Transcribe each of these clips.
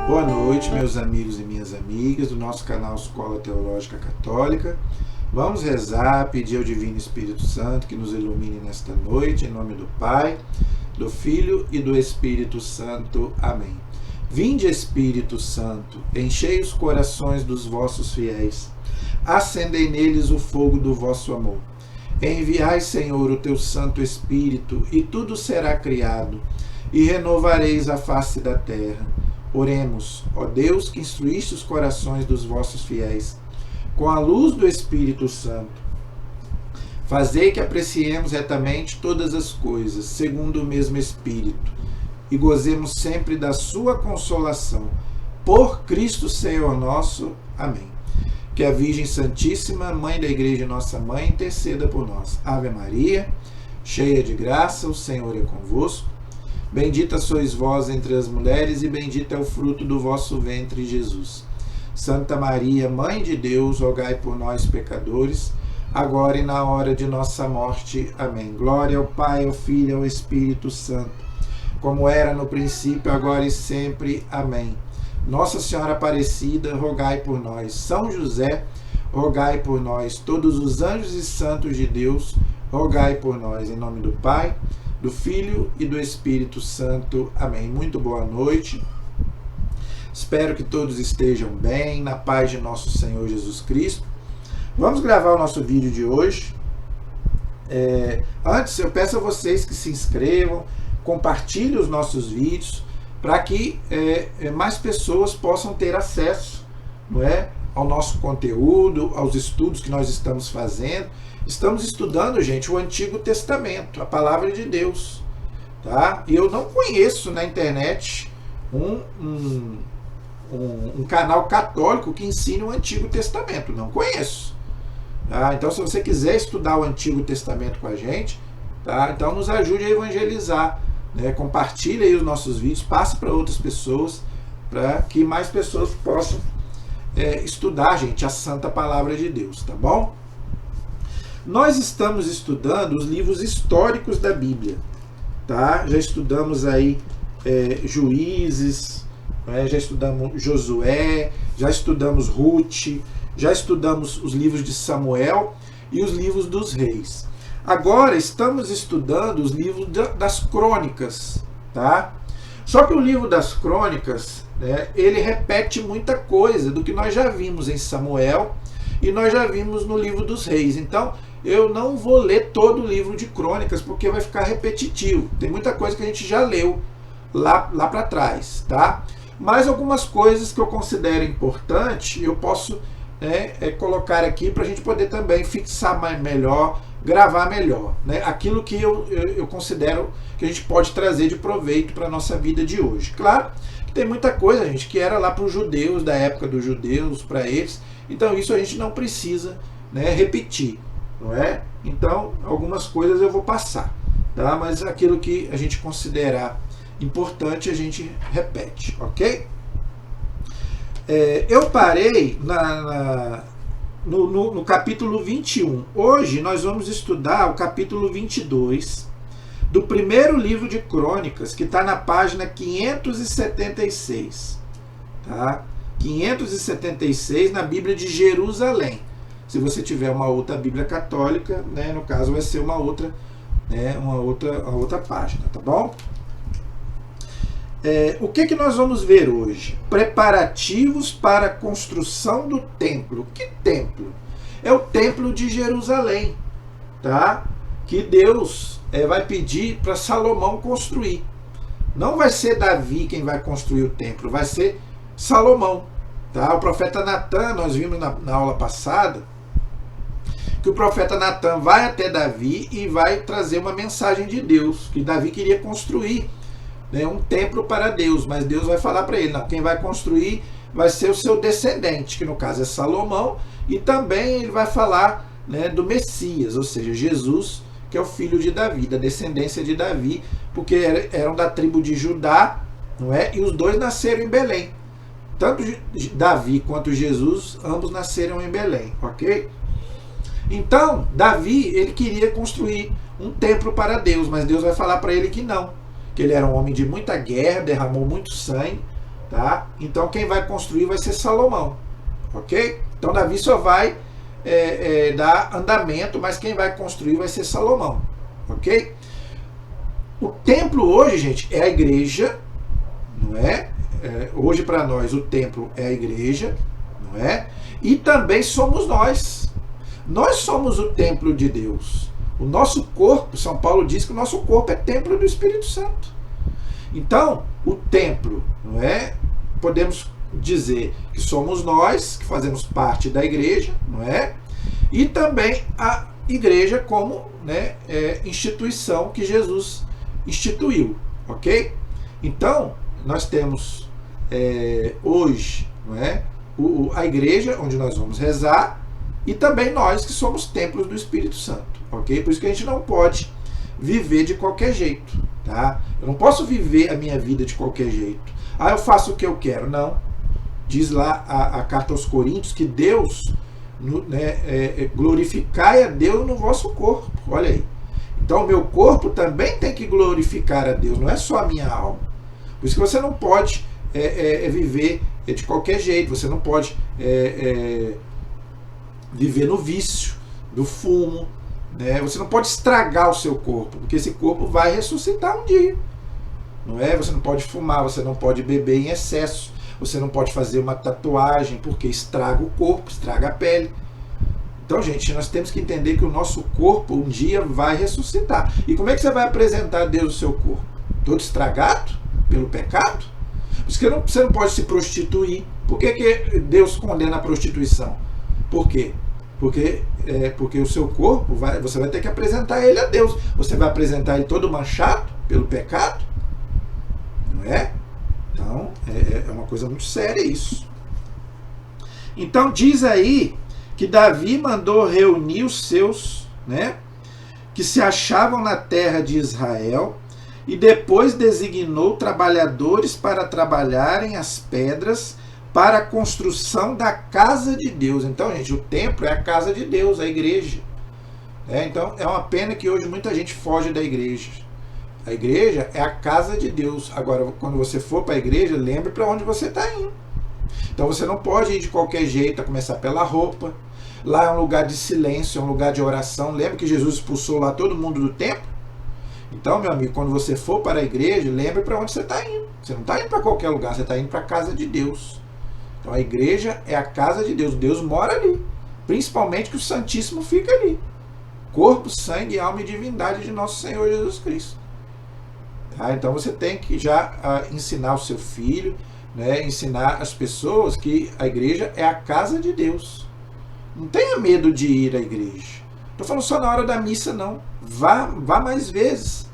Boa noite, meus amigos e minhas amigas do nosso canal Escola Teológica Católica. Vamos rezar, pedir ao Divino Espírito Santo que nos ilumine nesta noite, em nome do Pai, do Filho e do Espírito Santo. Amém. Vinde, Espírito Santo, enchei os corações dos vossos fiéis, acendei neles o fogo do vosso amor. Enviai, Senhor, o teu Santo Espírito, e tudo será criado, e renovareis a face da terra. Oremos, ó Deus, que instruíste os corações dos vossos fiéis, com a luz do Espírito Santo. Fazei que apreciemos retamente todas as coisas, segundo o mesmo Espírito, e gozemos sempre da sua consolação. Por Cristo Senhor nosso. Amém. Que a Virgem Santíssima, Mãe da Igreja, nossa Mãe, interceda por nós. Ave Maria, cheia de graça, o Senhor é convosco. Bendita sois vós entre as mulheres, e bendito é o fruto do vosso ventre, Jesus. Santa Maria, Mãe de Deus, rogai por nós, pecadores, agora e na hora de nossa morte. Amém. Glória ao Pai, ao Filho e ao Espírito Santo, como era no princípio, agora e sempre. Amém. Nossa Senhora Aparecida, rogai por nós. São José, rogai por nós. Todos os anjos e santos de Deus, rogai por nós. Em nome do Pai, do Filho e do Espírito Santo. Amém. Muito boa noite. Espero que todos estejam bem, na paz de nosso Senhor Jesus Cristo. Vamos gravar o nosso vídeo de hoje. Antes, eu peço a vocês que se inscrevam, compartilhem os nossos vídeos, para que mais pessoas possam ter acesso, não é, ao nosso conteúdo, aos estudos que nós estamos fazendo. Estamos estudando, gente, o Antigo Testamento, a Palavra de Deus. Tá? E eu não conheço na internet um canal católico que ensine o Antigo Testamento. Não conheço. Tá? Então, se você quiser estudar o Antigo Testamento com a gente, tá? Então nos ajude a evangelizar. Né? Compartilhe aí os nossos vídeos, passe para outras pessoas, para que mais pessoas possam estudar, gente, a Santa Palavra de Deus. Tá bom? Nós estamos estudando os livros históricos da Bíblia, tá? Já estudamos aí Juízes, já estudamos Josué, já estudamos Ruth, já estudamos os livros de Samuel e os livros dos reis. Agora estamos estudando os livros das crônicas, tá? Só que o livro das crônicas, né, ele repete muita coisa do que nós já vimos em Samuel e nós já vimos no livro dos reis. Então, eu não vou ler todo o livro de crônicas, porque vai ficar repetitivo. Tem muita coisa que a gente já leu lá para trás, tá? Mas algumas coisas que eu considero importante, eu posso colocar aqui para a gente poder também fixar melhor, gravar melhor, né? Aquilo que eu considero que a gente pode trazer de proveito para a nossa vida de hoje. Claro que tem muita coisa, gente, que era lá para os judeus, da época dos judeus, para eles. Então isso a gente não precisa, né, repetir. Não é? Então, algumas coisas eu vou passar, tá? Mas aquilo que a gente considerar importante, a gente repete, ok? Eu parei no capítulo 21. Hoje nós vamos estudar o capítulo 22 do primeiro livro de Crônicas, que está na página 576. Tá? 576 na Bíblia de Jerusalém. Se você tiver uma outra Bíblia católica, né, no caso vai ser uma outra página, tá bom? O que nós vamos ver hoje? Preparativos para a construção do templo. Que templo? É o templo de Jerusalém, tá? Que Deus vai pedir para Salomão construir. Não vai ser Davi quem vai construir o templo, vai ser Salomão, tá? O profeta Natan, nós vimos na aula passada, que o profeta Natan vai até Davi e vai trazer uma mensagem de Deus, que Davi queria construir, né, um templo para Deus, mas Deus vai falar para ele, não, quem vai construir vai ser o seu descendente, que no caso é Salomão, e também ele vai falar, né, do Messias, ou seja, Jesus, que é o filho de Davi, da descendência de Davi, porque eram da tribo de Judá, não é? E os dois nasceram em Belém. Tanto Davi quanto Jesus, ambos nasceram em Belém, ok? Então, Davi, ele queria construir um templo para Deus, mas Deus vai falar para ele que não, que ele era um homem de muita guerra, derramou muito sangue, tá? Então quem vai construir vai ser Salomão, ok? Então Davi só vai dar andamento, mas quem vai construir vai ser Salomão, ok? O templo hoje, gente, é a igreja, não é? Hoje para nós o templo é a igreja, não é? E também somos nós. Nós somos o templo de Deus. O nosso corpo, São Paulo diz que o nosso corpo é templo do Espírito Santo. Então, o templo, não é? Podemos dizer que somos nós, que fazemos parte da igreja, não é? E também a igreja como, né, instituição que Jesus instituiu, ok? Então, nós temos hoje, não é, a igreja onde nós vamos rezar e também nós que somos templos do Espírito Santo, ok? Por isso que a gente não pode viver de qualquer jeito, tá? Eu não posso viver a minha vida de qualquer jeito. Ah, eu faço o que eu quero. Não. Diz lá a carta aos Coríntios que Deus, glorificai a Deus no vosso corpo. Olha aí. Então o meu corpo também tem que glorificar a Deus, não é só a minha alma. Por isso que você não pode viver de qualquer jeito, você não pode viver no vício, do fumo, né? Você não pode estragar o seu corpo, porque esse corpo vai ressuscitar um dia. Não é? Você não pode fumar, você não pode beber em excesso, você não pode fazer uma tatuagem, porque estraga o corpo, estraga a pele. Então, gente, nós temos que entender que o nosso corpo um dia vai ressuscitar. E como é que você vai apresentar a Deus o seu corpo? Todo estragado pelo pecado? Por isso que você não pode se prostituir. Por que Deus condena a prostituição? Por quê? Porque o seu corpo, você vai ter que apresentar ele a Deus. Você vai apresentar ele todo manchado pelo pecado? Não é? Então, é uma coisa muito séria isso. Então, diz aí que Davi mandou reunir os seus, né, que se achavam na terra de Israel, e depois designou trabalhadores para trabalharem as pedras para a construção da casa de Deus. Então, gente, o templo é a casa de Deus, a igreja. Então, é uma pena que hoje muita gente foge da igreja. A igreja é a casa de Deus. Agora, quando você for para a igreja, lembre para onde você está indo. Então, você não pode ir de qualquer jeito, a começar pela roupa. Lá é um lugar de silêncio, é um lugar de oração. Lembra que Jesus expulsou lá todo mundo do templo? Então, meu amigo, quando você for para a igreja, lembre para onde você está indo. Você não está indo para qualquer lugar, você está indo para a casa de Deus. Então, a igreja é a casa de Deus. Deus mora ali. Principalmente que o Santíssimo fica ali. Corpo, sangue, alma e divindade de nosso Senhor Jesus Cristo. Tá? Então, você tem que já ensinar o seu filho, né, ensinar as pessoas que a igreja é a casa de Deus. Não tenha medo de ir à igreja. Estou falando só na hora da missa, não. Vá mais vezes.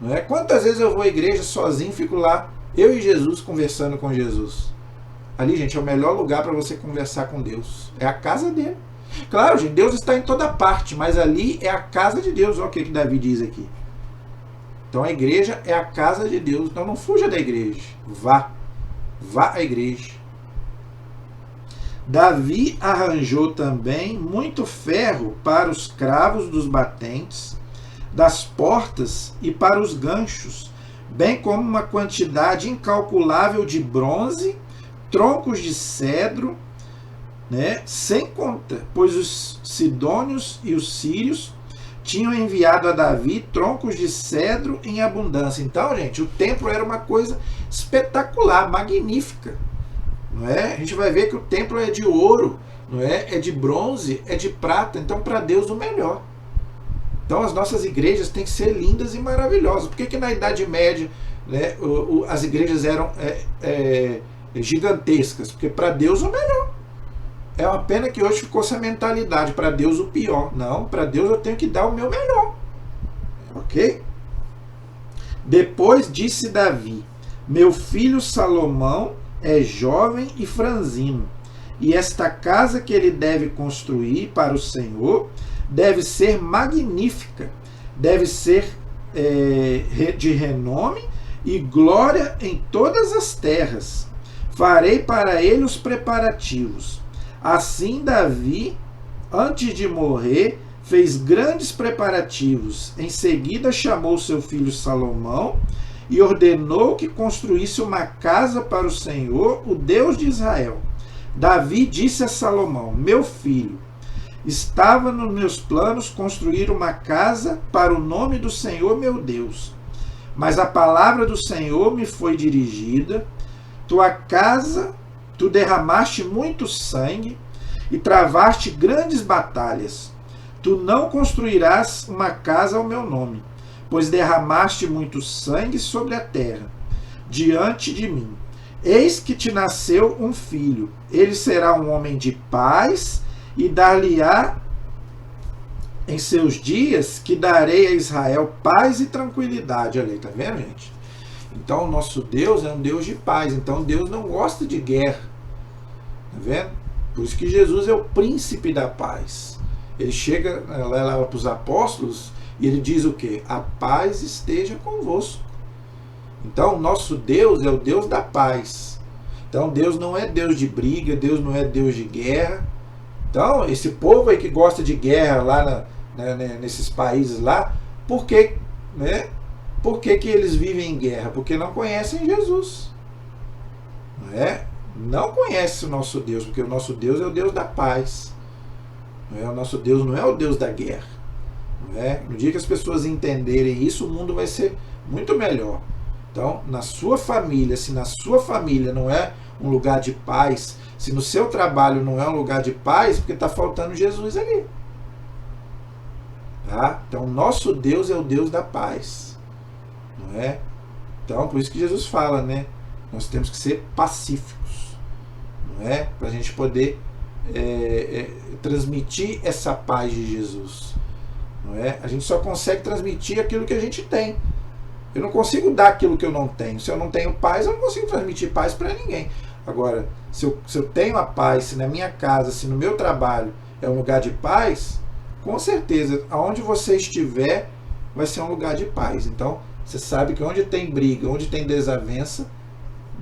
Não é? Quantas vezes eu vou à igreja sozinho, fico lá, eu e Jesus, conversando com Jesus. Ali, gente, é o melhor lugar para você conversar com Deus. É a casa dele. Claro, gente, Deus está em toda parte, mas ali é a casa de Deus. Olha o que Davi diz aqui. Então a igreja é a casa de Deus. Então não fuja da igreja. Vá à igreja. Davi arranjou também muito ferro para os cravos dos batentes, das portas e para os ganchos, bem como uma quantidade incalculável de bronze, troncos de cedro, né, sem conta, pois os sidônios e os sírios tinham enviado a Davi troncos de cedro em abundância. Então, gente, o templo era uma coisa espetacular, magnífica. Não é? A gente vai ver que o templo é de ouro, não é? É de bronze, é de prata. Então, para Deus, o melhor. Então, as nossas igrejas têm que ser lindas e maravilhosas. Por que na Idade Média, né, as igrejas eram gigantescas? Porque para Deus, o melhor. É uma pena que hoje ficou essa mentalidade. Para Deus, o pior. Não, para Deus eu tenho que dar o meu melhor. Ok? Depois disse Davi: meu filho Salomão é jovem e franzino, e esta casa que ele deve construir para o Senhor deve ser magnífica, deve ser de renome e glória em todas as terras. Farei para ele os preparativos. Assim Davi, antes de morrer, fez grandes preparativos. Em seguida chamou seu filho Salomão e ordenou que construísse uma casa para o Senhor, o Deus de Israel. Davi disse a Salomão: meu filho, estava nos meus planos construir uma casa para o nome do Senhor meu Deus. Mas a palavra do Senhor me foi dirigida: tua casa, tu derramaste muito sangue e travaste grandes batalhas. Tu não construirás uma casa ao meu nome, pois derramaste muito sangue sobre a terra, diante de mim. Eis que te nasceu um filho, ele será um homem de paz, e dar-lhe-á em seus dias que darei a Israel paz e tranquilidade. Olha aí, tá vendo, gente? Então, o nosso Deus é um Deus de paz. Então, Deus não gosta de guerra. Tá vendo? Por isso que Jesus é o príncipe da paz. Ele chega lá para os apóstolos e ele diz o quê? A paz esteja convosco. Então, o nosso Deus é o Deus da paz. Então, Deus não é Deus de briga, Deus não é Deus de guerra. Então, esse povo aí que gosta de guerra lá nesses países lá, por que, né? Por que eles vivem em guerra? Porque não conhecem Jesus. Não é? Não conhecem o nosso Deus, porque o nosso Deus é o Deus da paz. Não é? O nosso Deus não é o Deus da guerra. Não é? No dia que as pessoas entenderem isso, o mundo vai ser muito melhor. Então, na sua família, se na sua família não é um lugar de paz, se no seu trabalho não é um lugar de paz, porque está faltando Jesus ali. Tá? Então, nosso Deus é o Deus da paz. Não é? Então, por isso que Jesus fala, né? Nós temos que ser pacíficos. Não é? Para a gente poder transmitir essa paz de Jesus. Não é? A gente só consegue transmitir aquilo que a gente tem. Eu não consigo dar aquilo que eu não tenho. Se eu não tenho paz, eu não consigo transmitir paz para ninguém. Agora, se eu tenho a paz, se na minha casa, se no meu trabalho é um lugar de paz, com certeza, aonde você estiver, vai ser um lugar de paz. Então, você sabe que onde tem briga, onde tem desavença,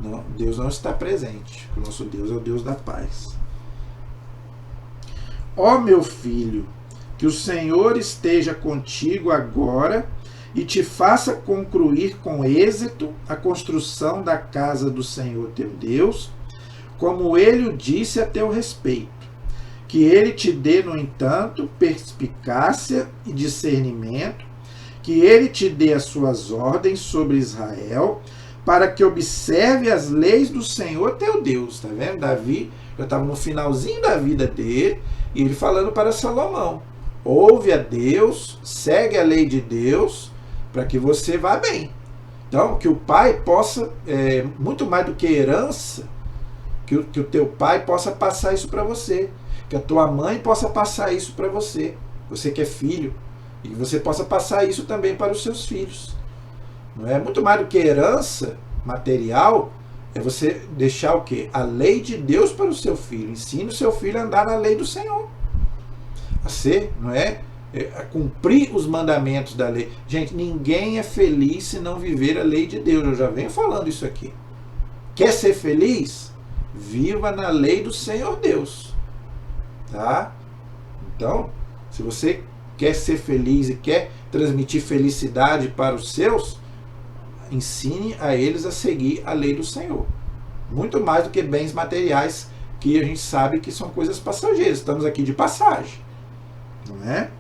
não, Deus não está presente. O nosso Deus é o Deus da paz. Ó meu filho, que o Senhor esteja contigo agora e te faça concluir com êxito a construção da casa do Senhor teu Deus, como ele o disse a teu respeito. Que ele te dê, no entanto, perspicácia e discernimento, que ele te dê as suas ordens sobre Israel, para que observe as leis do Senhor teu Deus. Está vendo? Davi já estava no finalzinho da vida dele, e ele falando para Salomão: ouve a Deus, segue a lei de Deus, para que você vá bem. Então, que o pai possa, muito mais do que herança, que o teu pai possa passar isso para você, que a tua mãe possa passar isso para você, você que é filho, e que você possa passar isso também para os seus filhos. Não é muito mais do que herança material, é você deixar o quê? A lei de Deus para o seu filho. Ensine o seu filho a andar na lei do Senhor, a ser, não é? A cumprir os mandamentos da lei. Gente, ninguém é feliz se não viver a lei de Deus. Eu já venho falando isso aqui. Quer ser feliz? Viva na lei do Senhor Deus. Tá? Então, se você quer ser feliz e quer transmitir felicidade para os seus, ensine a eles a seguir a lei do Senhor. Muito mais do que bens materiais, que a gente sabe que são coisas passageiras. Estamos aqui de passagem. Não é?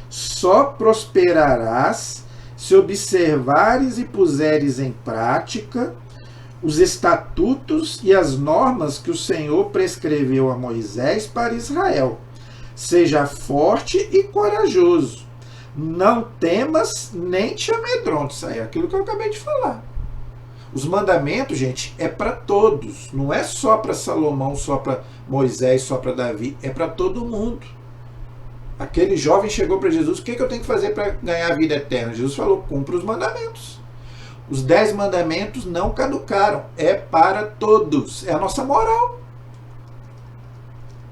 Só prosperarás se observares e puseres em prática os estatutos e as normas que o Senhor prescreveu a Moisés para Israel. Seja forte e corajoso. Não temas nem te amedrontes. É aquilo que eu acabei de falar. Os mandamentos, gente, é para todos. Não é só para Salomão, só para Moisés, só para Davi. É para todo mundo. Aquele jovem chegou para Jesus: o que eu tenho que fazer para ganhar a vida eterna? Jesus falou: cumpra os mandamentos. Os 10 mandamentos não caducaram. É para todos. É a nossa moral.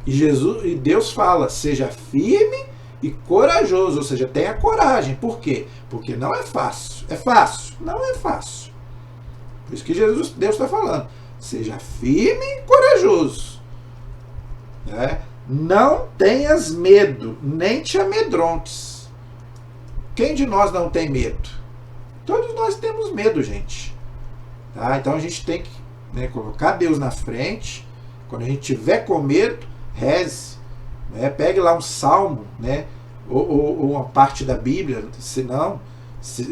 E Deus fala: seja firme e corajoso. Ou seja, tenha coragem. Por quê? Porque não é fácil. É fácil? Não é fácil. Por isso que Deus está falando: seja firme e corajoso. Não tenhas medo, nem te amedrontes. Quem de nós não tem medo? Todos nós temos medo, gente. Tá? Então a gente tem que, né, colocar Deus na frente. Quando a gente tiver com medo, reze. Né? Pegue lá um salmo, né? ou uma parte da Bíblia. Senão,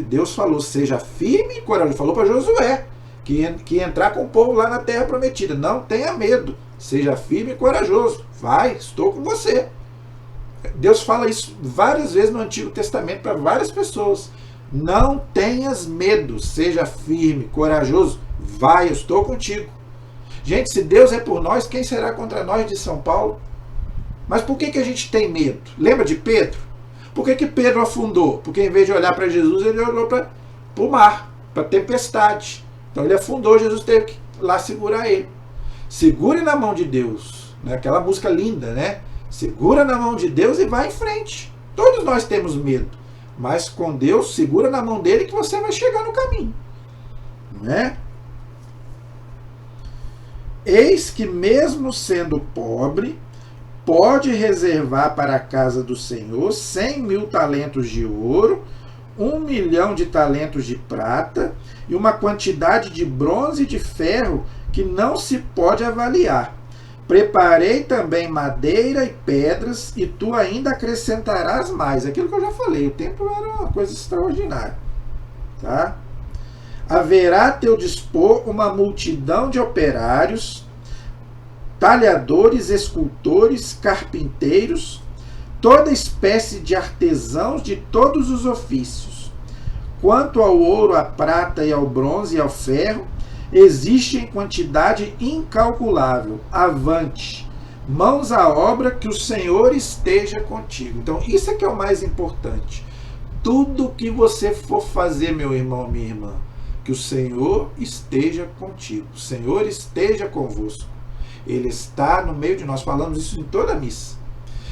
Deus falou, seja firme e corajoso. Falou para Josué que ia entrar com o povo lá na terra prometida. Não tenha medo. Seja firme e corajoso. Vai, estou com você. Deus fala isso várias vezes no Antigo Testamento para várias pessoas. Não tenhas medo, seja firme, corajoso. Vai, eu estou contigo. Gente, se Deus é por nós, quem será contra nós, de São Paulo? Mas por que a gente tem medo? Lembra de Pedro? Por que Pedro afundou? Porque em vez de olhar para Jesus, ele olhou para o mar, para a tempestade. Então ele afundou, Jesus teve que ir lá segurar ele. Segure na mão de Deus. Né? Aquela música linda, né? Segura na mão de Deus e vai em frente. Todos nós temos medo. Mas com Deus, segura na mão dele que você vai chegar no caminho. Não é? Eis que mesmo sendo pobre, pode reservar para a casa do Senhor 100.000 talentos de ouro, 1.000.000 de talentos de prata e uma quantidade de bronze e de ferro que não se pode avaliar. Preparei também madeira e pedras, e tu ainda acrescentarás mais. Aquilo que eu já falei, o templo era uma coisa extraordinária. Tá? Haverá a teu dispor uma multidão de operários, talhadores, escultores, carpinteiros, toda espécie de artesãos de todos os ofícios. Quanto ao ouro, à prata e ao bronze e ao ferro, existe em quantidade incalculável. Avante, mãos à obra, que o Senhor esteja contigo. Então, isso é que é o mais importante. Tudo que você for fazer, meu irmão, minha irmã, que o Senhor esteja contigo. O Senhor esteja convosco. Ele está no meio de nós. Falamos isso em toda a missa.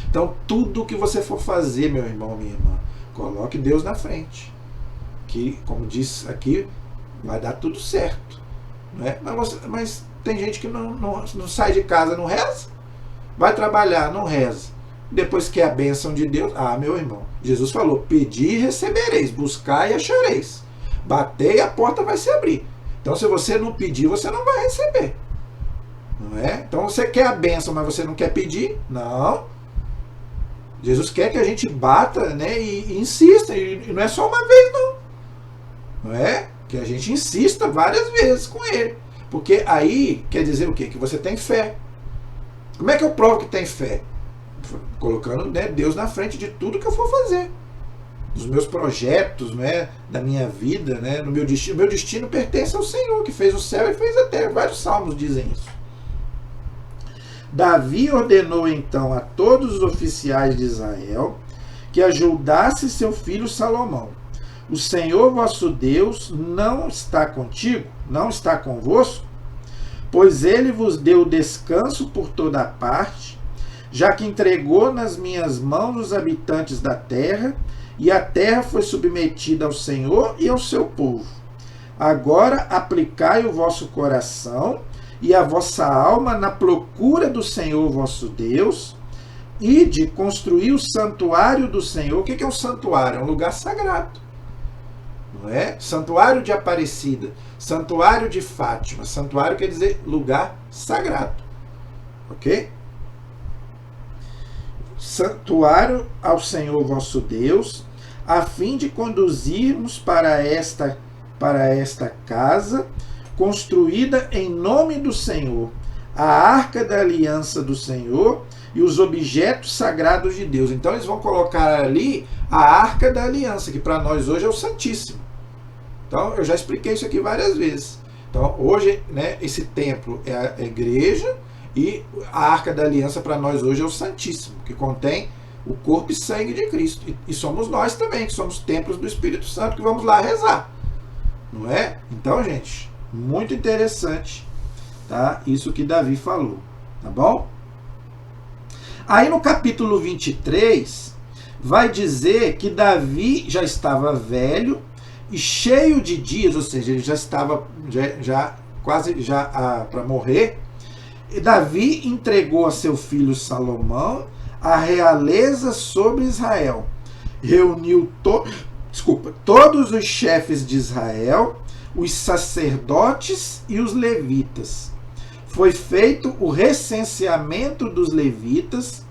Então, tudo que você for fazer, meu irmão, minha irmã, coloque Deus na frente. Que, como diz aqui, vai dar tudo certo. Né? Mas tem gente que não sai de casa, não reza. Vai trabalhar, não reza. Depois quer a bênção de Deus. Ah, meu irmão, Jesus falou, pedi e recebereis, buscai e achareis. Batei, a porta vai se abrir. Então, se você não pedir, você não vai receber. Não é? Então, você quer a bênção, mas você não quer pedir? Não. Jesus quer que a gente bata, né, e insista. E não é só uma vez, não. Não é? Que a gente insista várias vezes com ele. Porque aí quer dizer o quê? Que você tem fé. Como é que eu provo que tem fé? Colocando, né, Deus na frente de tudo que eu for fazer. Dos meus projetos, né, da minha vida, né, no meu destino. O meu destino pertence ao Senhor, que fez o céu e fez a terra. Vários salmos dizem isso. Davi ordenou então a todos os oficiais de Israel que ajudasse seu filho Salomão. O Senhor vosso Deus não está contigo, não está convosco, pois ele vos deu descanso por toda a parte, já que entregou nas minhas mãos os habitantes da terra, e a terra foi submetida ao Senhor e ao seu povo. Agora aplicai o vosso coração e a vossa alma na procura do Senhor vosso Deus, e de construir o santuário do Senhor. O que é um santuário? É um lugar sagrado. Não é? Santuário de Aparecida, santuário de Fátima. Santuário quer dizer lugar sagrado. Ok? Santuário ao Senhor vosso Deus, a fim de conduzirmos para esta casa, construída em nome do Senhor, a arca da aliança do Senhor e os objetos sagrados de Deus. Então eles vão colocar ali a arca da aliança, que para nós hoje é o Santíssimo. Então eu já expliquei isso aqui várias vezes. Então hoje, né, esse templo é a igreja, e a arca da aliança para nós hoje é o Santíssimo, que contém o corpo e sangue de Cristo. E somos nós também, que somos templos do Espírito Santo, que vamos lá rezar. Não é? Então, gente, muito interessante, tá? Isso que Davi falou, tá bom? Aí no capítulo 23, vai dizer que Davi já estava velho e cheio de dias, ou seja, ele já estava quase para morrer. E Davi entregou a seu filho Salomão a realeza sobre Israel. Reuniu todos os chefes de Israel, os sacerdotes e os levitas. Foi feito o recenseamento dos levitas.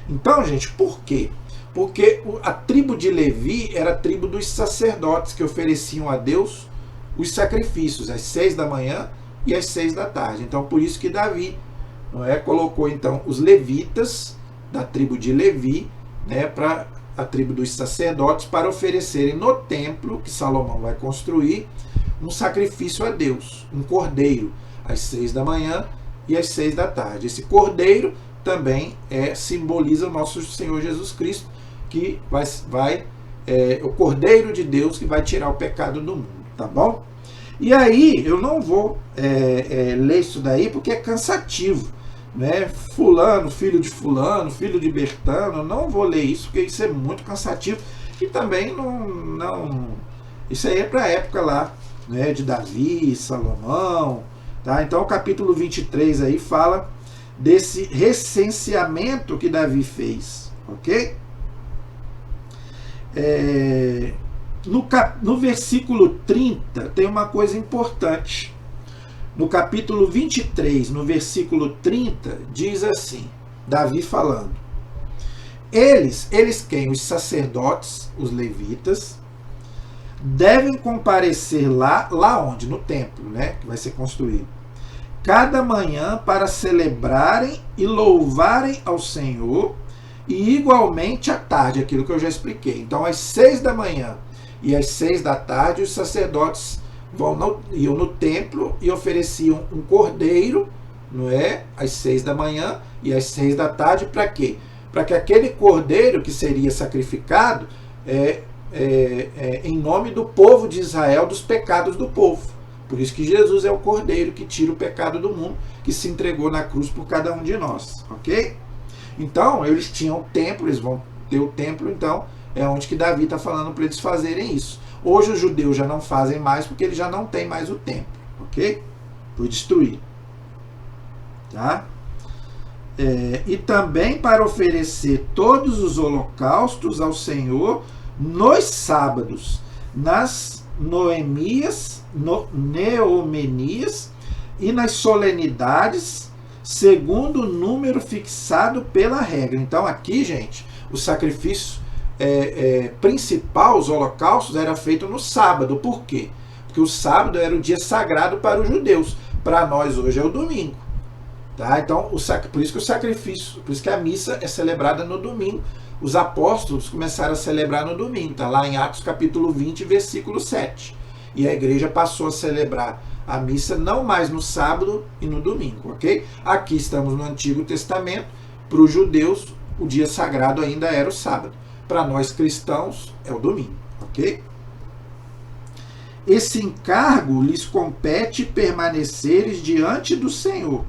Então, gente, por quê? Porque a tribo de Levi era a tribo dos sacerdotes que ofereciam a Deus os sacrifícios às 6 da manhã e às 6 da tarde. Então, por isso que Davi, não é, colocou então os levitas da tribo de Levi, né, para a tribo dos sacerdotes, para oferecerem no templo que Salomão vai construir um sacrifício a Deus, um cordeiro, às 6 da manhã e às 6 da tarde. Esse cordeiro também simboliza o nosso Senhor Jesus Cristo, que o cordeiro de Deus que vai tirar o pecado do mundo, tá bom? E aí, eu não vou ler isso daí porque é cansativo, né? Fulano, filho de Bertano, não vou ler isso porque isso é muito cansativo e também não isso aí é para a época lá, né, de Davi, Salomão, tá? Então o capítulo 23 aí fala desse recenseamento que Davi fez, ok? No versículo 30 tem uma coisa importante. No capítulo 23, no versículo 30, diz assim, Davi falando: Eles quem? Os sacerdotes, os levitas, devem comparecer lá onde? No templo, né? Que vai ser construído. Cada manhã para celebrarem e louvarem ao Senhor, e igualmente à tarde, aquilo que eu já expliquei. Então, às 6 da manhã e às 6 da tarde, os sacerdotes iam no templo e ofereciam um cordeiro, não é? Às 6 da manhã e às 6 da tarde, para quê? Para que aquele cordeiro que seria sacrificado em nome do povo de Israel, dos pecados do povo. Por isso que Jesus é o cordeiro que tira o pecado do mundo, que se entregou na cruz por cada um de nós, ok? Então, eles tinham o templo, eles vão ter o templo, então é onde que Davi está falando para eles fazerem isso. Hoje os judeus já não fazem mais, porque eles já não têm mais o templo, ok? Foi destruído. Tá? E também para oferecer todos os holocaustos ao Senhor nos sábados, nas neomenias e nas solenidades, segundo o número fixado pela regra. Então aqui, gente, o sacrifício principal, os holocaustos, era feito no sábado. Por quê? Porque o sábado era o dia sagrado para os judeus. Para nós hoje é o domingo. Tá? Então, por isso que o sacrifício, por isso que a missa é celebrada no domingo. Os apóstolos começaram a celebrar no domingo. Está lá em Atos capítulo 20, versículo 7. E a igreja passou a celebrar a missa não mais no sábado e no domingo, ok? Aqui estamos no Antigo Testamento. Para os judeus, o dia sagrado ainda era o sábado. Para nós cristãos, é o domingo, ok? Esse encargo lhes compete permaneceres diante do Senhor.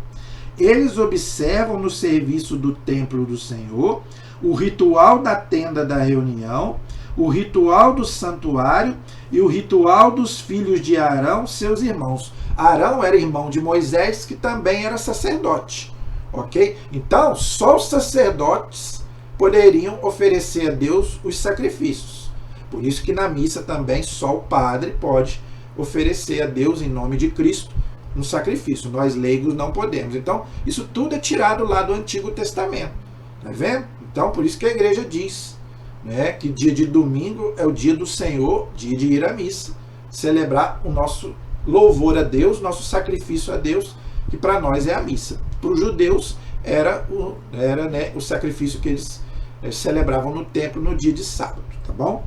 Eles observam no serviço do templo do Senhor o ritual da tenda da reunião, o ritual do santuário e o ritual dos filhos de Arão, seus irmãos. Arão era irmão de Moisés, que também era sacerdote, ok? Então, só os sacerdotes poderiam oferecer a Deus os sacrifícios. Por isso que na missa também só o padre pode oferecer a Deus, em nome de Cristo, um sacrifício. Nós leigos não podemos. Então, isso tudo é tirado lá do Antigo Testamento. Tá vendo? Então, por isso que a igreja diz, né, que dia de domingo é o dia do Senhor, dia de ir à missa, celebrar o nosso louvor a Deus, nosso sacrifício a Deus, que para nós é a missa. Para os judeus era o sacrifício que eles celebravam no templo no dia de sábado, tá bom?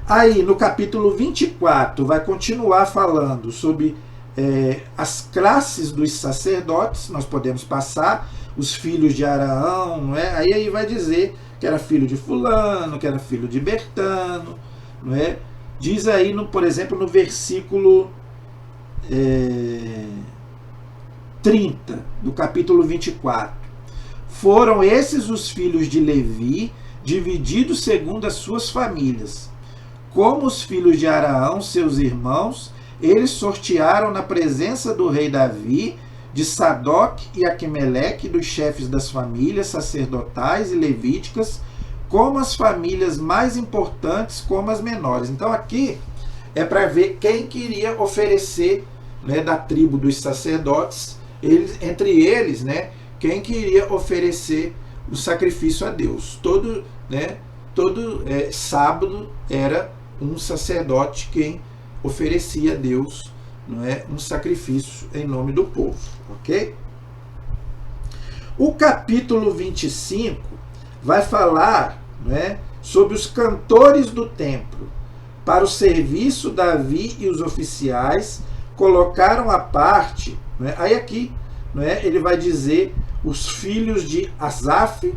Aí no capítulo 24 vai continuar falando sobre as classes dos sacerdotes. Nós podemos passar os filhos de Arão, não é? Aí vai dizer que era filho de fulano, que era filho de Bertano, não é? Diz aí, por exemplo, no versículo 30 do capítulo 24: foram esses os filhos de Levi, divididos segundo as suas famílias. Como os filhos de Arão, seus irmãos, eles sortearam na presença do rei Davi, de Sadoc e Aquimeleque, dos chefes das famílias sacerdotais e levíticas, como as famílias mais importantes como as menores. Então aqui é para ver quem queria oferecer, né, da tribo dos sacerdotes, entre eles, né, quem queria oferecer o sacrifício a Deus. Todo sábado era um sacerdote quem oferecia a Deus, não é, um sacrifício em nome do povo, ok? O capítulo 25 vai falar, né, sobre os cantores do templo. Para o serviço, Davi e os oficiais colocaram à parte, né, aí aqui, né, ele vai dizer os filhos de Asaf,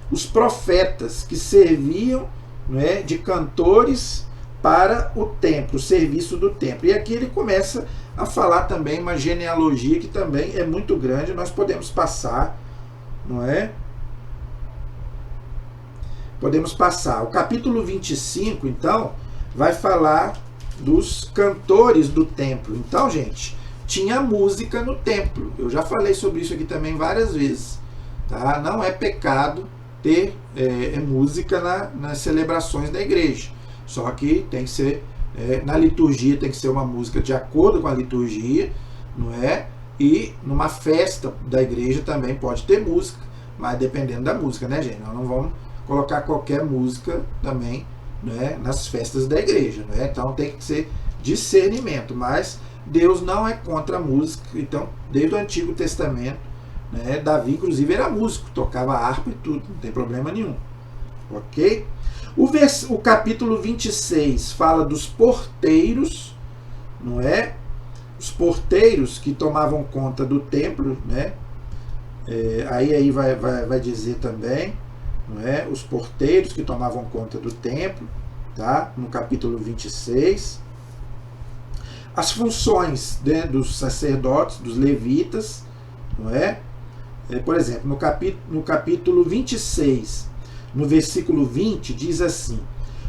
os profetas que serviam, né, de cantores para o templo, o serviço do templo. E aqui ele começa a falar também uma genealogia que também é muito grande, nós podemos passar, não é? Podemos passar. O capítulo 25, então, vai falar dos cantores do templo. Então, gente, tinha música no templo. Eu já falei sobre isso aqui também várias vezes. Tá? Não é pecado ter música nas celebrações da igreja. Só que tem que ser, na liturgia tem que ser uma música de acordo com a liturgia, não é? E numa festa da igreja também pode ter música, mas dependendo da música, né, gente? Nós não vamos colocar qualquer música também, né, nas festas da igreja, né? Então tem que ser discernimento, mas Deus não é contra a música. Então, desde o Antigo Testamento, né, Davi inclusive era músico, tocava harpa e tudo, não tem problema nenhum, ok? O capítulo 26 fala dos porteiros, não é? Os porteiros que tomavam conta do templo, né? Aí vai dizer também, não é? Os porteiros que tomavam conta do templo, tá? No capítulo 26. As funções, né, dos sacerdotes, dos levitas, não é? Por exemplo, no capítulo 26, no versículo 20, diz assim: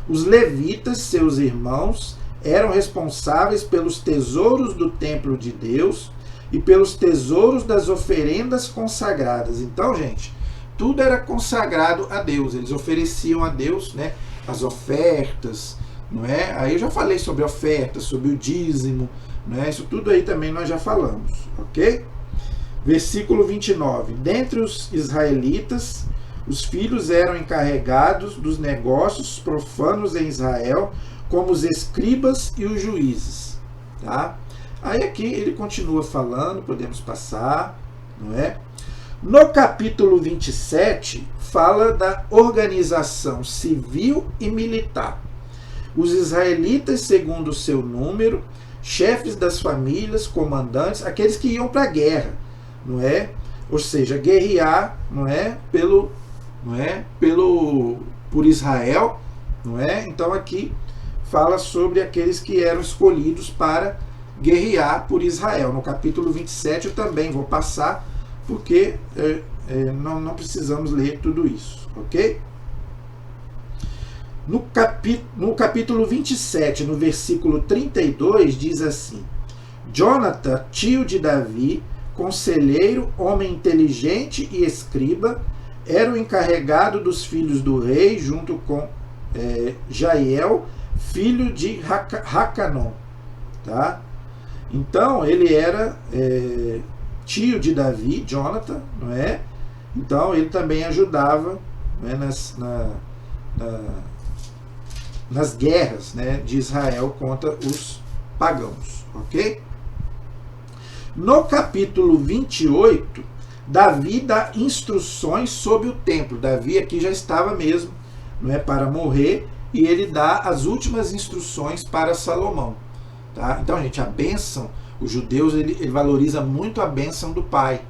os levitas, seus irmãos, eram responsáveis pelos tesouros do templo de Deus e pelos tesouros das oferendas consagradas. Então, gente, tudo era consagrado a Deus. Eles ofereciam a Deus, né, as ofertas, não é? Aí eu já falei sobre ofertas, sobre o dízimo, não é? Isso tudo aí também nós já falamos, ok? Versículo 29. Dentre os israelitas, os filhos eram encarregados dos negócios profanos em Israel, como os escribas e os juízes. Tá? Aí aqui ele continua falando, podemos passar, não é? No capítulo 27, fala da organização civil e militar. Os israelitas, segundo o seu número, chefes das famílias, comandantes, aqueles que iam para a guerra, não é? Ou seja, guerrear, não é? Por Israel, não é? Então aqui fala sobre aqueles que eram escolhidos para guerrear por Israel. No capítulo 27 eu também vou passar, porque não precisamos ler tudo isso, ok? No capítulo 27, no versículo 32, diz assim: Jonathan, tio de Davi, conselheiro, homem inteligente e escriba, era o encarregado dos filhos do rei, junto com Jael, filho de Hacanon. Tá? Então, ele era tio de Davi, Jonathan, não é? Então, ele também ajudava, não é, nas guerras, né, de Israel contra os pagãos, ok? No capítulo 28, Davi dá instruções sobre o templo. Davi aqui já estava mesmo, não é, para morrer, e ele dá as últimas instruções para Salomão. Tá? Então, gente, a bênção, os judeus ele valoriza muito a bênção do pai.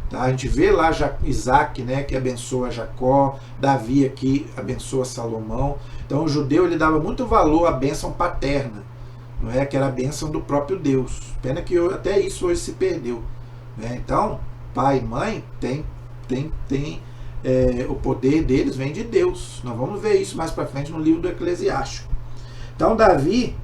Tá? A gente vê lá Isaac, né, que abençoa Jacó, Davi aqui abençoa Salomão. Então o judeu ele dava muito valor à bênção paterna, não é? Que era a bênção do próprio Deus. Pena que até isso hoje se perdeu. Né? Então, pai e mãe o poder deles vem de Deus. Nós vamos ver isso mais para frente no livro do Eclesiástico. Então Davi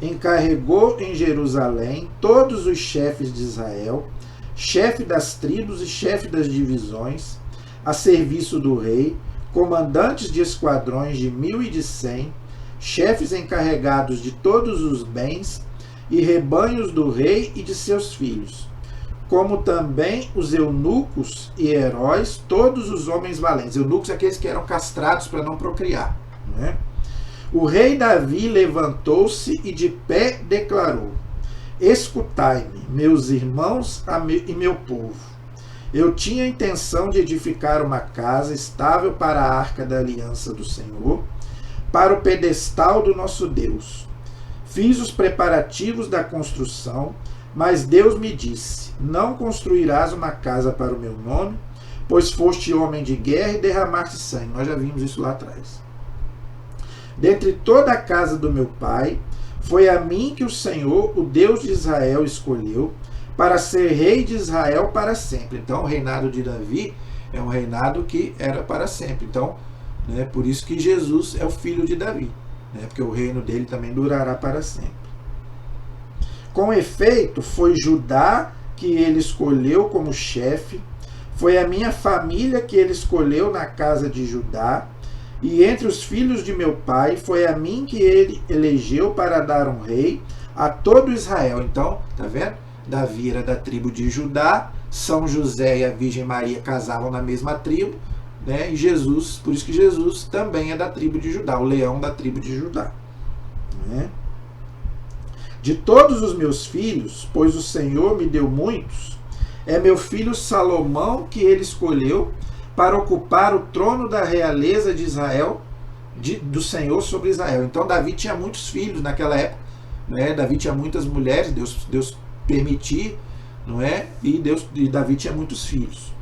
encarregou em Jerusalém todos os chefes de Israel, chefe das tribos e chefe das divisões, a serviço do rei, comandantes de esquadrões de 1000 e de 100, chefes encarregados de todos os bens e rebanhos do rei e de seus filhos, como também os eunucos e heróis, todos os homens valentes. Eunucos são aqueles que eram castrados para não procriar, né? O rei Davi levantou-se e de pé declarou: escutai-me, meus irmãos e meu povo. Eu tinha a intenção de edificar uma casa estável para a arca da aliança do Senhor, para o pedestal do nosso Deus. Fiz os preparativos da construção, mas Deus me disse: não construirás uma casa para o meu nome, pois foste homem de guerra e derramaste sangue. Nós já vimos isso lá atrás. Dentre toda a casa do meu pai, foi a mim que o Senhor, o Deus de Israel, escolheu para ser rei de Israel para sempre. Então, o reinado de Davi é um reinado que era para sempre. Então, né, por isso que Jesus é o filho de Davi, né, porque o reino dele também durará para sempre. Com efeito, foi Judá que ele escolheu como chefe, foi a minha família que ele escolheu na casa de Judá, e entre os filhos de meu pai, foi a mim que ele elegeu para dar um rei a todo Israel. Então, tá vendo? Davi era da tribo de Judá, São José e a Virgem Maria casavam na mesma tribo, né? E Jesus, por isso que Jesus também é da tribo de Judá, o leão da tribo de Judá, né? De todos os meus filhos, pois o Senhor me deu muitos, é meu filho Salomão que ele escolheu para ocupar o trono da realeza de Israel, do Senhor sobre Israel. Então Davi tinha muitos filhos naquela época, né? Davi tinha muitas mulheres, Deus permitia, não é? E Davi tinha muitos filhos.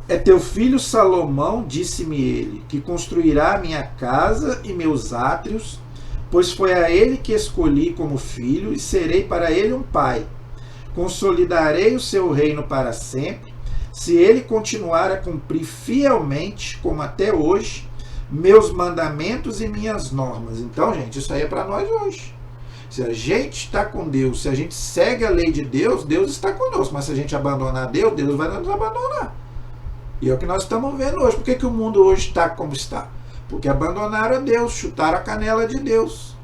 É teu filho Salomão, disse-me ele, que construirá minha casa e meus átrios, pois foi a ele que escolhi como filho, e serei para ele um pai. Consolidarei o seu reino para sempre, se ele continuar a cumprir fielmente, como até hoje, meus mandamentos e minhas normas. Então, gente, isso aí é para nós hoje. Se a gente está com Deus, se a gente segue a lei de Deus, Deus está conosco. Mas se a gente abandonar Deus, Deus vai nos abandonar. E é o que nós estamos vendo hoje. Por que o mundo hoje está como está? Porque abandonaram a Deus, chutaram a canela de Deus.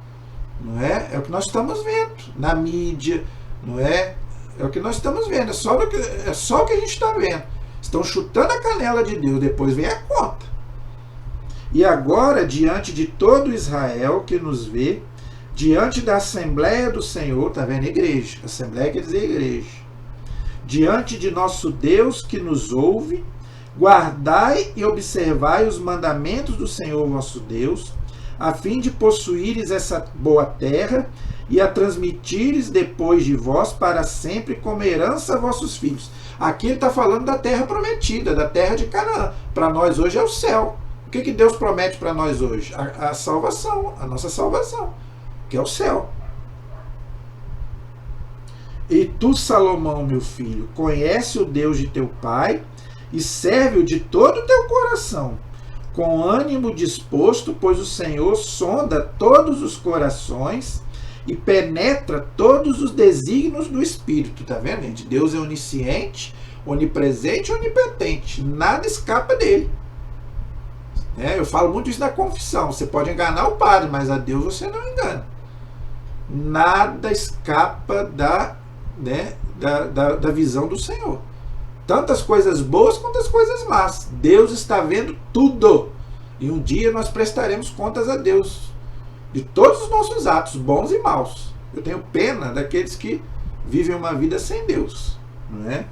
Não é? É o que nós estamos vendo na mídia, não é? É o que nós estamos vendo, é só o que a gente está vendo. Estão chutando a canela de Deus, depois vem a conta. E agora, diante de todo Israel que nos vê, diante da Assembleia do Senhor, está vendo? Igreja. Assembleia quer dizer igreja. Diante de nosso Deus que nos ouve, guardai e observai os mandamentos do Senhor vosso Deus, a fim de possuíres essa boa terra e a transmitires depois de vós para sempre como herança a vossos filhos. Aqui ele está falando da terra prometida, da terra de Canaã. Para nós hoje é o céu. O que Deus promete para nós hoje? A salvação, a nossa salvação, que é o céu. E tu, Salomão, meu filho, conhece o Deus de teu pai e serve-o de todo o teu coração, com ânimo disposto, pois o Senhor sonda todos os corações e penetra todos os desígnios do Espírito. Tá vendo, gente? Deus é onisciente, onipresente e onipotente. Nada escapa dele. Eu falo muito isso na confissão. Você pode enganar o padre, mas a Deus você não engana. Nada escapa da visão do Senhor. Tantas coisas boas quanto as coisas más. Deus está vendo tudo. E um dia nós prestaremos contas a Deus de todos os nossos atos, bons e maus. Eu tenho pena daqueles que vivem uma vida sem Deus, não é?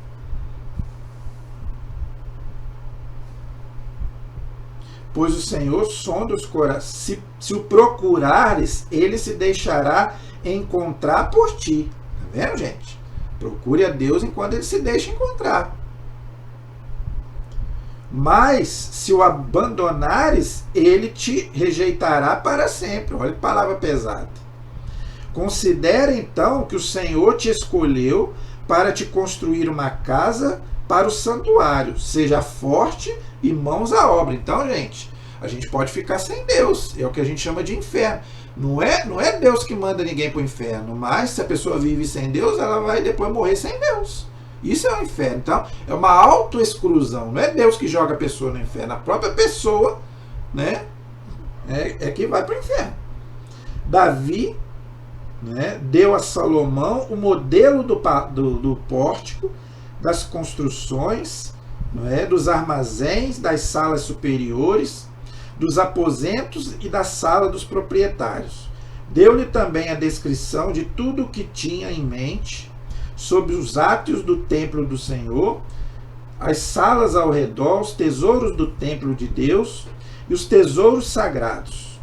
Pois o Senhor sonda os corações. Se o procurares, ele se deixará encontrar por ti. Tá vendo, gente? Procure a Deus enquanto ele se deixa encontrar. Mas se o abandonares, ele te rejeitará para sempre. Olha que palavra pesada. Considera então que o Senhor te escolheu para te construir uma casa para o santuário. Seja forte e mãos à obra. Então, gente, a gente pode ficar sem Deus. É o que a gente chama de inferno. Não é Deus que manda ninguém para o inferno, mas se a pessoa vive sem Deus, ela vai depois morrer sem Deus. Isso é o inferno. Então, é uma autoexclusão. Não é Deus que joga a pessoa no inferno. A própria pessoa, né, é que vai para o inferno. Davi, né, deu a Salomão o modelo do pórtico, das construções, não é, dos armazéns, das salas superiores, dos aposentos e da sala dos proprietários. Deu-lhe também a descrição de tudo o que tinha em mente sobre os átrios do templo do Senhor, as salas ao redor, os tesouros do templo de Deus e os tesouros sagrados,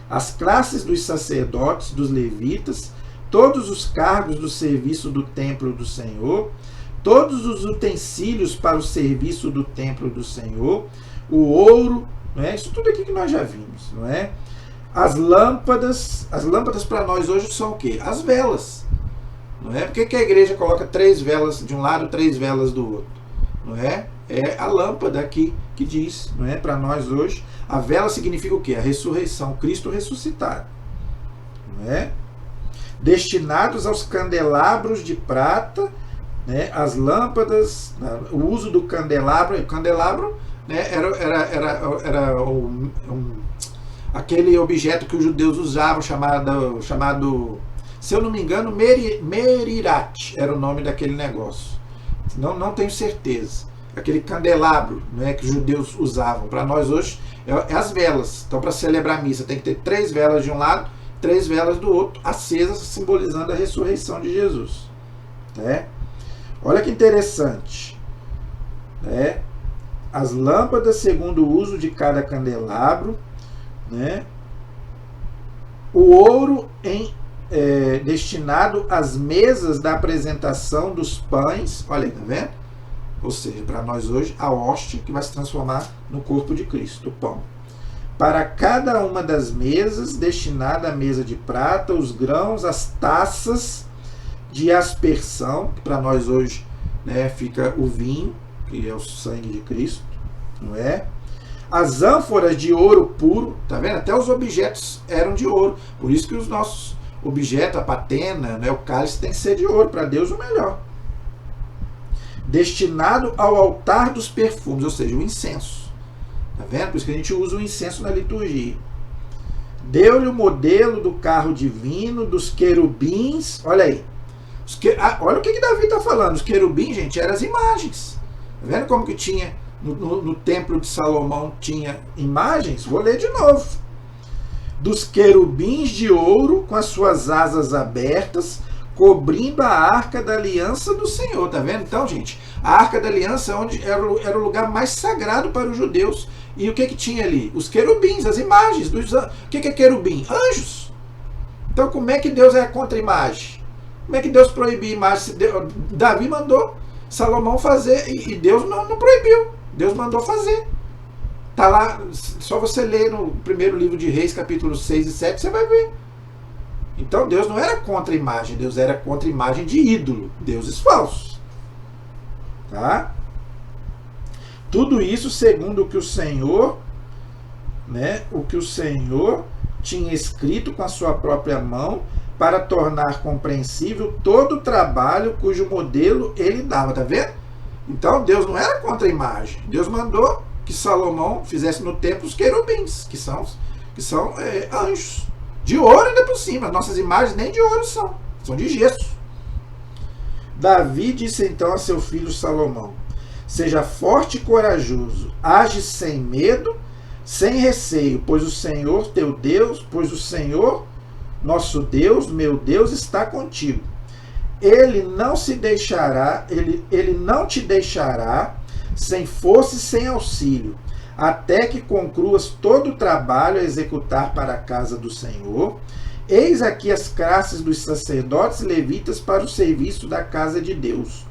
as classes dos sacerdotes, dos levitas, todos os cargos do serviço do templo do Senhor, todos os utensílios para o serviço do templo do Senhor, o ouro, não é? Isso tudo aqui que nós já vimos, não é? As lâmpadas para nós hoje são o quê? As velas, não é? Por que a igreja coloca 3 velas de um lado, 3 velas do outro, não é? É a lâmpada aqui que diz, não é? Para nós hoje, a vela significa o quê? A ressurreição, Cristo ressuscitado, não é? Destinados aos candelabros de prata, né? As lâmpadas, o uso do candelabro, o candelabro, né? Era aquele objeto que os judeus usavam, chamado, se eu não me engano, Merirat, era o nome daquele negócio. Não tenho certeza. Aquele candelabro, né, que os judeus usavam. Para nós hoje é as velas. Então, para celebrar a missa, tem que ter 3 velas de um lado, 3 velas do outro, acesas, simbolizando a ressurreição de Jesus. Né? Olha que interessante. Né? As lâmpadas segundo o uso de cada candelabro, né? O ouro destinado às mesas da apresentação dos pães, olha aí, tá vendo? Ou seja, para nós hoje, a hóstia que vai se transformar no corpo de Cristo, o pão. Para cada uma das mesas, destinada à mesa de prata, os grãos, as taças de aspersão, que para nós hoje, né, fica o vinho, que é o sangue de Cristo, não é? As ânforas de ouro puro, tá vendo? Até os objetos eram de ouro. Por isso que os nossos objetos, a patena, né, o cálice, tem que ser de ouro, para Deus o melhor. Destinado ao altar dos perfumes, ou seja, o incenso. Tá vendo? Por isso que a gente usa o incenso na liturgia. Deu-lhe o modelo do carro divino, dos querubins. Olha aí. Olha o que Davi está falando. Os querubins, gente, eram as imagens. Tá vendo como que tinha no templo de Salomão, tinha imagens? Vou ler de novo. Dos querubins de ouro com as suas asas abertas, cobrindo a arca da aliança do Senhor. Tá vendo? Então, gente, a arca da aliança era o lugar mais sagrado para os judeus. E o que tinha ali? Os querubins, as imagens. O que é querubim? Anjos. Então, como é que Deus é contra a imagem? Como é que Deus proibiu a imagem? Davi mandou Salomão fazer e Deus não proibiu. Deus mandou fazer. Tá lá, só você ler no primeiro livro de Reis, capítulo 6 e 7, você vai ver. Então Deus não era contra a imagem, Deus era contra a imagem de ídolo, deuses falsos. Tá? Tudo isso segundo o que o Senhor, né, tinha escrito com a sua própria mão, para tornar compreensível todo o trabalho cujo modelo ele dava, tá vendo? Então Deus não era contra a imagem. Deus mandou que Salomão fizesse no templo os querubins, que são anjos. De ouro ainda por cima. Nossas imagens nem de ouro são de gesso. Davi disse então a seu filho Salomão: seja forte e corajoso, age sem medo, sem receio, pois o Senhor teu Deus, nosso Deus, meu Deus, está contigo. Ele não te deixará sem força e sem auxílio, até que concluas todo o trabalho a executar para a casa do Senhor. Eis aqui as classes dos sacerdotes levitas para o serviço da casa de Deus.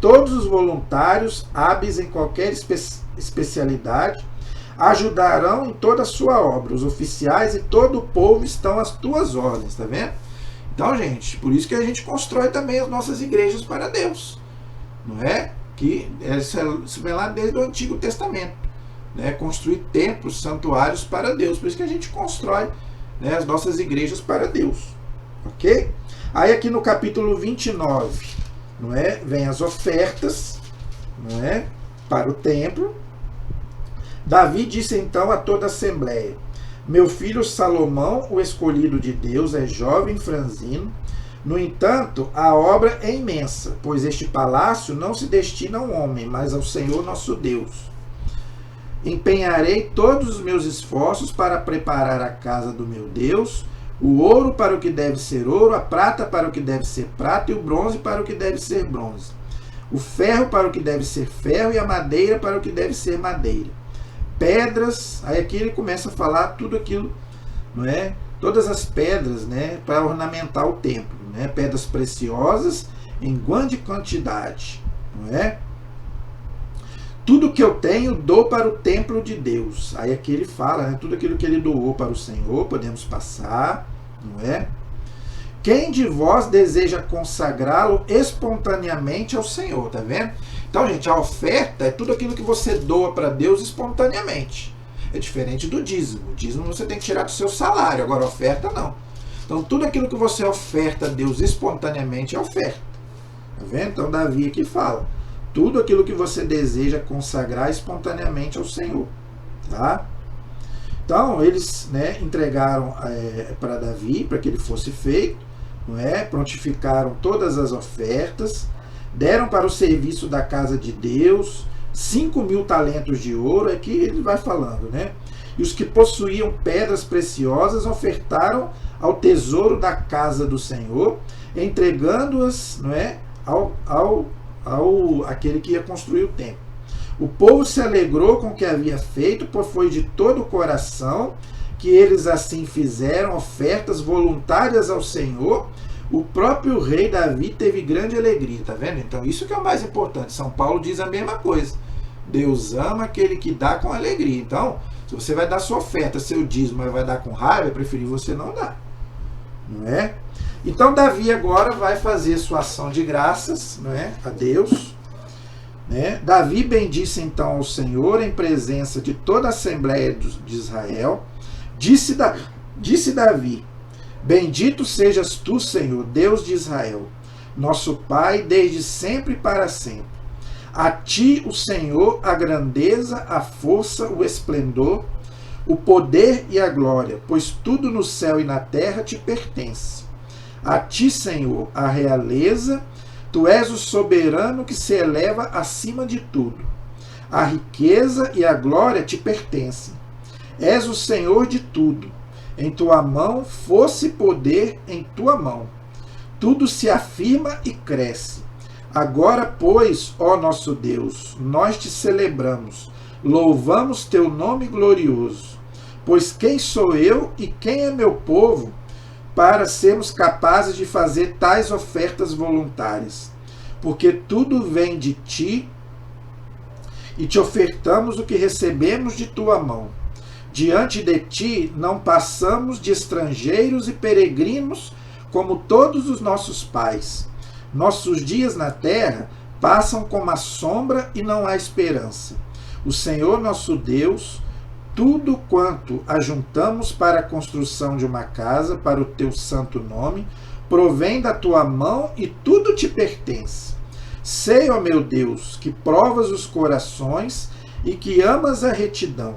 Todos os voluntários, hábeis em qualquer especialidade, ajudarão em toda a sua obra. Os oficiais e todo o povo estão às tuas ordens, tá vendo? Então, gente, por isso que a gente constrói também as nossas igrejas para Deus, não é? Que isso vem lá desde o Antigo Testamento, né? Construir templos, santuários para Deus. Por isso que a gente constrói, né, as nossas igrejas para Deus, ok? Aí aqui no capítulo 29, não é? Vem as ofertas, não é? Para o templo. Davi disse então a toda a assembleia: meu filho Salomão, o escolhido de Deus, é jovem, franzino. No entanto, a obra é imensa, pois este palácio não se destina a um homem, mas ao Senhor nosso Deus. Empenharei todos os meus esforços para preparar a casa do meu Deus, o ouro para o que deve ser ouro, a prata para o que deve ser prata e o bronze para o que deve ser bronze, o ferro para o que deve ser ferro e a madeira para o que deve ser madeira. Pedras, aí aqui ele começa a falar tudo aquilo, não é? Todas as pedras, né, para ornamentar o templo, né? Pedras preciosas em grande quantidade, não é? Tudo que eu tenho dou para o templo de Deus. Aí aqui ele fala, né, tudo aquilo que ele doou para o Senhor, podemos passar, não é? Quem de vós deseja consagrá-lo espontaneamente ao Senhor, tá vendo? Então, gente, a oferta é tudo aquilo que você doa para Deus espontaneamente. É diferente do dízimo. O dízimo você tem que tirar do seu salário, agora a oferta não. Então, tudo aquilo que você oferta a Deus espontaneamente é oferta. Tá vendo? Então, Davi aqui fala: tudo aquilo que você deseja consagrar espontaneamente ao Senhor. Tá? Então, eles, né, entregaram para Davi, para que ele fosse feito, não é? Prontificaram todas as ofertas, deram para o serviço da casa de Deus 5.000 talentos de ouro, aqui ele vai falando, né? E os que possuíam pedras preciosas ofertaram ao tesouro da casa do Senhor, entregando-as, não é, ao aquele que ia construir o templo. O povo se alegrou com o que havia feito, pois foi de todo o coração que eles assim fizeram ofertas voluntárias ao Senhor. O próprio rei Davi teve grande alegria, tá vendo? Então isso que é o mais importante. São Paulo diz a mesma coisa. Deus ama aquele que dá com alegria. Então, se você vai dar sua oferta, seu dízimo, mas vai dar com raiva, é preferir você não dar. Não é? Então Davi agora vai fazer sua ação de graças, não é, a Deus. Né? Davi bendisse então ao Senhor em presença de toda a Assembleia de Israel. Disse Davi: bendito sejas tu, Senhor, Deus de Israel, nosso Pai, desde sempre e para sempre. A ti, o Senhor, a grandeza, a força, o esplendor, o poder e a glória, pois tudo no céu e na terra te pertence. A ti, Senhor, a realeza, tu és o soberano que se eleva acima de tudo. A riqueza e a glória te pertencem. És o Senhor de tudo. Em tua mão força e poder em tua mão. Tudo se afirma e cresce. Agora, pois, ó nosso Deus, nós te celebramos, louvamos teu nome glorioso. Pois quem sou eu e quem é meu povo para sermos capazes de fazer tais ofertas voluntárias? Porque tudo vem de ti e te ofertamos o que recebemos de tua mão. Diante de ti não passamos de estrangeiros e peregrinos como todos os nossos pais. Nossos dias na terra passam como a sombra e não há esperança. O Senhor nosso Deus, tudo quanto ajuntamos para a construção de uma casa para o teu santo nome, provém da tua mão e tudo te pertence. Sei, ó meu Deus, que provas os corações e que amas a retidão.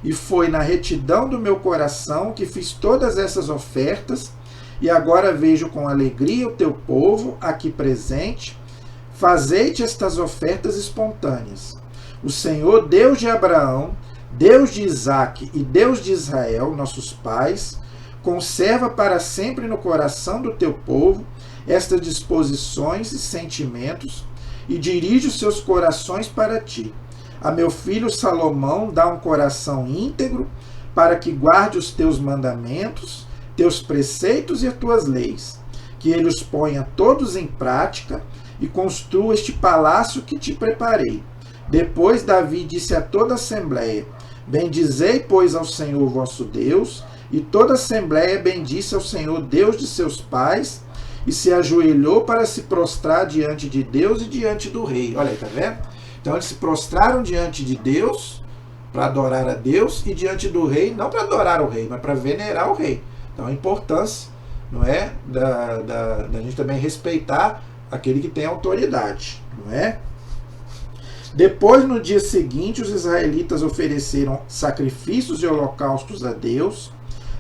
E foi na retidão do meu coração que fiz todas essas ofertas, e agora vejo com alegria o teu povo aqui presente. Fazei-te estas ofertas espontâneas. O Senhor, Deus de Abraão, Deus de Isaque e Deus de Israel, nossos pais, conserva para sempre no coração do teu povo estas disposições e sentimentos, e dirige os seus corações para ti. A meu filho Salomão dá um coração íntegro, para que guarde os teus mandamentos, teus preceitos e as tuas leis, que ele os ponha todos em prática e construa este palácio que te preparei. Depois Davi disse a toda a assembleia: bendizei, pois, ao Senhor vosso Deus. E toda a assembleia bendisse ao Senhor, Deus de seus pais, e se ajoelhou para se prostrar diante de Deus e diante do rei. Olha aí, tá vendo? Então eles se prostraram diante de Deus para adorar a Deus, e diante do rei, não para adorar o rei, mas para venerar o rei. Então a importância, não é, da gente também respeitar aquele que tem autoridade, não é? Depois, no dia seguinte, os israelitas ofereceram sacrifícios e holocaustos a Deus,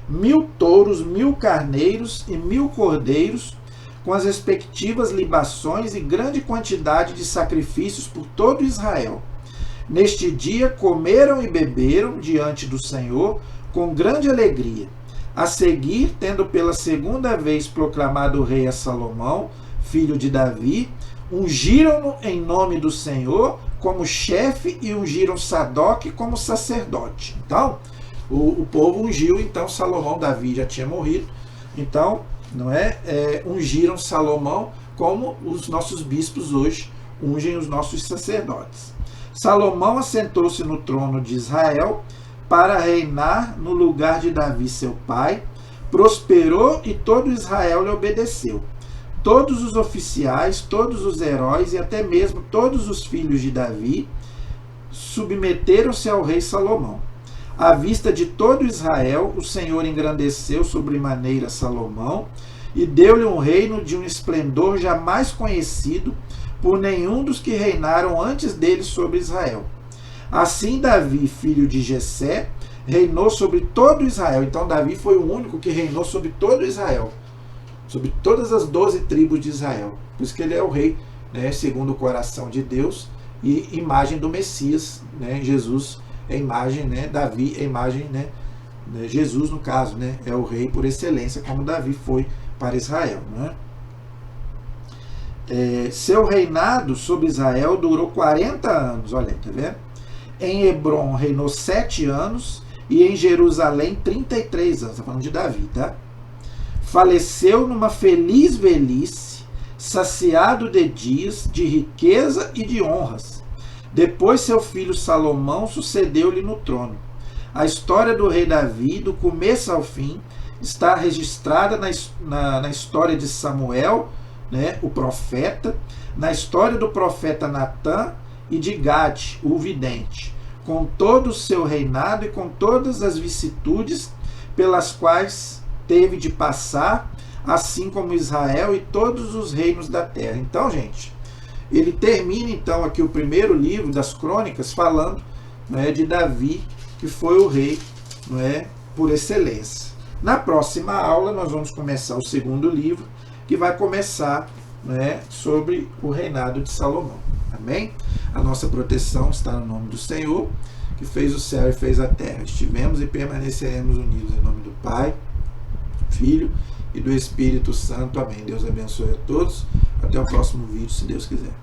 1000 touros, 1000 carneiros e 1000 cordeiros, com as respectivas libações e grande quantidade de sacrifícios por todo Israel. Neste dia comeram e beberam diante do Senhor com grande alegria. A seguir, tendo pela segunda vez proclamado o rei a Salomão, filho de Davi, ungiram-no em nome do Senhor como chefe e ungiram Sadoque como sacerdote. Então, o povo ungiu, então Salomão, Davi já tinha morrido, então, não é, ungiram Salomão como os nossos bispos hoje ungem os nossos sacerdotes. Salomão assentou-se no trono de Israel para reinar no lugar de Davi, seu pai, prosperou e todo Israel lhe obedeceu. Todos os oficiais, todos os heróis e até mesmo todos os filhos de Davi submeteram-se ao rei Salomão. À vista de todo Israel, o Senhor engrandeceu sobremaneira Salomão e deu-lhe um reino de um esplendor jamais conhecido por nenhum dos que reinaram antes dele sobre Israel. Assim Davi, filho de Jessé, reinou sobre todo Israel. Então Davi foi o único que reinou sobre todo Israel, sobre todas as 12 tribos de Israel. Por isso que ele é o rei, né, segundo o coração de Deus e imagem do Messias, né? Jesus é imagem, né? Davi é imagem, né? Jesus, no caso, né, é o rei por excelência, como Davi foi para Israel, né? Seu reinado sobre Israel durou 40 anos, olha, tá vendo? Em Hebron reinou 7 anos e em Jerusalém 33 anos, está falando de Davi, tá? Faleceu numa feliz velhice, saciado de dias, de riqueza e de honras. Depois seu filho Salomão sucedeu-lhe no trono. A história do rei Davi, do começo ao fim, está registrada na história de Samuel, né, o profeta, na história do profeta Natã e de Gade, o vidente, com todo o seu reinado e com todas as vicissitudes pelas quais teve de passar, assim como Israel e todos os reinos da terra. Então, gente, ele termina então aqui o primeiro livro das crônicas falando, né, de Davi, que foi o rei, né, por excelência. Na próxima aula nós vamos começar o segundo livro, que vai começar, né, sobre o reinado de Salomão. Amém? A nossa proteção está no nome do Senhor, que fez o céu e fez a terra. Estivemos e permaneceremos unidos em nome do Pai, Filho e do Espírito Santo. Amém. Deus abençoe a todos. Até o próximo vídeo, se Deus quiser.